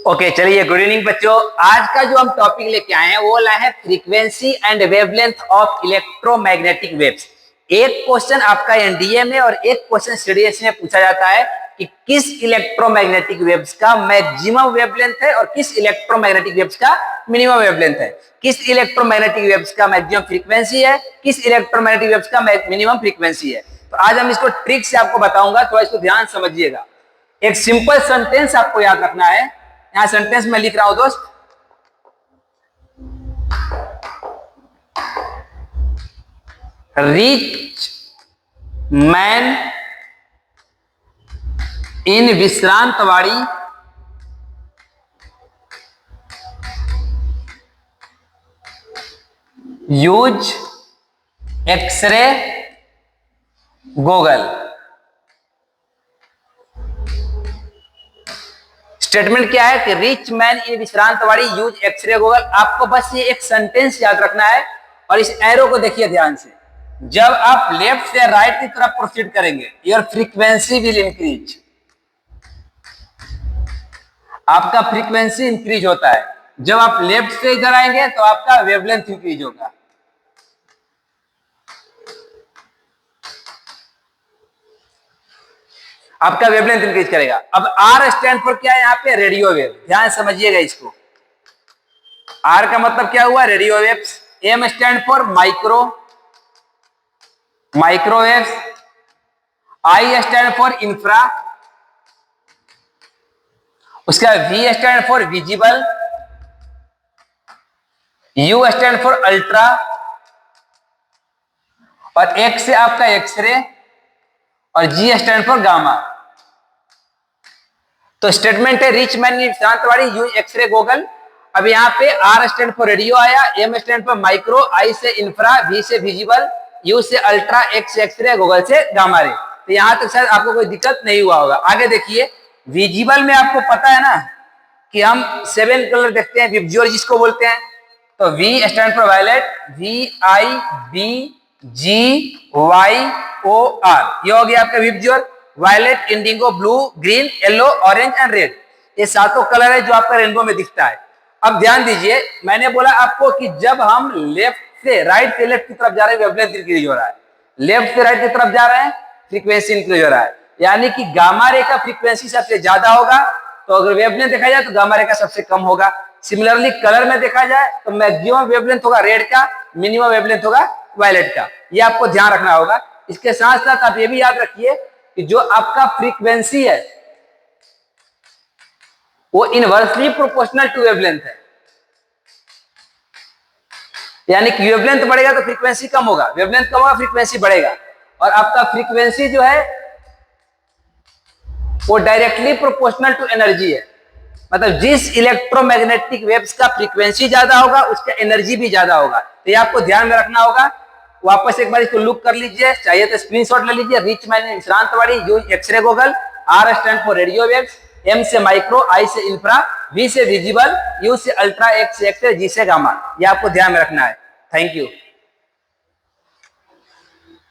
Okay चलिए, good evening बच्चों। आज का जो हम टॉपिक लेके आए हैं वो लाए हैं frequency and wavelength of electromagnetic waves. एक क्वेश्चन आपका एनडीए में और एक क्वेश्चन सीडीएस में पूछा जाता है कि किस इलेक्ट्रोमैग्नेटिक वेव्स का मैक्सिमम वेवलेंथ है और किस इलेक्ट्रोमैग्नेटिक वेव्स का मिनिमम वेवलेंथ है, किस इलेक्ट्रोमैग्नेटिक वेव्स का मैक्सिमम फ्रीक्वेंसी है, किस इलेक्ट्रोमैग्नेटिक वेव्स का मिनिमम फ्रीक्वेंसी है। तो आज हम इसको ट्रिक से आपको बताऊंगा, थोड़ा इसको ध्यान समझिएगा। एक सिंपल सेंटेंस आपको याद रखना है। यहां सेंटेंस में लिख रहा हूं दोस्त, rich man in Vishrantwadi use x ray Google. Statement क्या है कि rich man in Vishrantwadi use x ray Google. आपको बस ये एक सेंटेंस याद रखना है और इस एरो को देखिए ध्यान से। जब आप लेफ्ट से राइट की तरफ प्रोसीड करेंगे, योर फ्रीक्वेंसी विल इंक्रीज। आपका फ्रीक्वेंसी इंक्रीज होता है। जब आप लेफ्ट से इधर आएंगे तो आपका वेवलेंथ इंक्रीज होगा। आपका वेवलेंथ इंक्रीज करेगा। अब आर स्टैंड फॉर क्या है यहाँ पे? Radio wave. ध्यान समझिएगा इसको। आर का मतलब क्या हुआ? Radio waves. M stand for microwaves. I stand for infra. उसका V stand for visible. U stand for ultra. और एक्स से आपका एक्सरे और जी स्टैंड फॉर गामा। तो स्टेटमेंट है rich man in Vishrantwadi use x ray Google. अब यहाँ पे आर स्टैंड फॉर रेडियो आया, M stand for micro, I से इंफ्रा, वी से विजिबल, यू से अल्ट्रा, एक्स से एक्सरे, गूगल से गामा रे। तो यहां तक शायद आपको कोई दिक्कत नहीं हुआ होगा। आगे देखिए, विजिबल में आपको पता है ना कि हम 7 कलर देखते हैं, विबज्योर जिसको बोलते हैं। तो V stand for violet, V I B G Y O R, ये हो गया आपका VIBGYOR. Violet, indigo, blue, green, yellow, orange and red, ये सातों कलर है जो आपका रेनबो में दिखता है। अब ध्यान दीजिए, मैंने बोला आपको कि जब हम लेफ्ट से राइट से लेफ्ट की तरफ जा रहे हैं वेवलेंथ इंक्रीज हो रहा है, लेफ्ट से राइट की तरफ जा रहे हैं फ्रीक्वेंसी इंक्रीज हो रहा है। यानी कि गामा रे का फ्रीक्वेंसी सबसे ज्यादा होगा, तो अगर वेवलेंथ देखा जाए तो गामा रे का सबसे कम होगा। सिमिलरली कलर में देखा जाए तो मैक्सिमम वेवलेंथ होगा रेड का, मिनिमम वेवलेंथ होगा वायलेट का। ये आपको ध्यान रखना होगा। इसके साथ साथ आप ये भी याद रखिए कि जो आपका फ्रीक्वेंसी है वो इनवर्सली प्रोपोर्शनल टू वेवलेंथ है। यानी कि वेवलेंथ बढ़ेगा तो फ्रीक्वेंसी कम होगा, वेवलेंथ कम होगा फ्रीक्वेंसी बढ़ेगा। और आपका फ्रीक्वेंसी जो है वो डायरेक्टली प्रोपोर्शनल टू एनर्जी है। मतलब जिस इलेक्ट्रोमैग्नेटिक वेव्स का फ्रीक्वेंसी ज्यादा होगा उसका एनर्जी भी ज्यादा होगा। तो ये आपको ध्यान में रखना होगा। वापस एक बार इसको लुक कर लीजिए, चाहिए तो स्क्रीनशॉट ले लीजिए। Rich man in Vishrantwadi use x ray Google. R stand for radio waves, M से माइक्रो, आई से इंफ्रा, वी से विजिबल, यू से अल्ट्रा, एक्स से एक्सरे, जी से गामा। ये आपको ध्यान में रखना है। Thank you.